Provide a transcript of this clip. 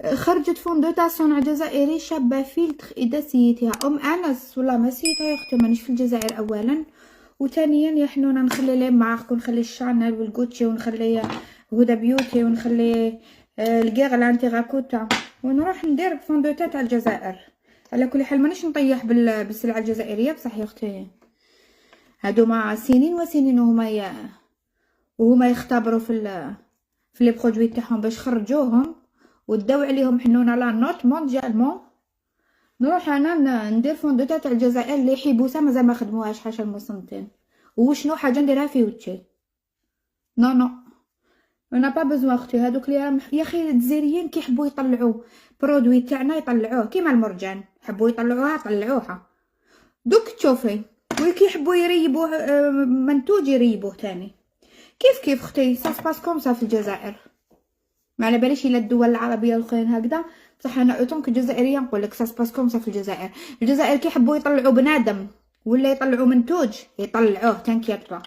خرجت فوندوتا صنع جزائري شابة فيلتر إذا سيتها أنس والله ما سيتها يا أختي، مانيش في الجزائر أولا، وثانيا يا حنونة نخلي لي مارك ونخلي الشانيل والغوتشي ونخلي هدى بيوتي ونخلي الكيغلان تيغاكوتا، ونروح ندير فوندوتا تاع الجزائر. على كل حال مانيش نطيح بالسلعة الجزائرية بصح يا أختي، هادوما سنين وسنين وهما يختبروا في لي برودوي تاعهم باش خرجوهم وداو عليهم حنونه لا نوت مونديالمون. نروح انا ندير فوندوتا تاع الجزائر اللي حيبوسه مازال ما خدموهاش حاشا المصنتين، وشنو حاجه نديرها في وجهي. نو نو انا با بزوا اختي، هادوك اللي يا اخي الجزائريين كيحبوا يطلعوا برودوي تاعنا يطلعوه كيما المرجان، حبوا يطلعوها طلعوها. دوك تشوفي وكيحبوا يريبوه منتوج يريبوه تاني. كيف اختي ساس باس كوم في الجزائر، ما على باليش الا الدول العربيه الاخرين هكذا، بصح انا اوتونك جزائريه نقول لك ساس باس كوم في الجزائر. الجزائر كيحبوا يطلعوا بنادم ولا يطلعوا منتوج يطلعوه تنكيط با.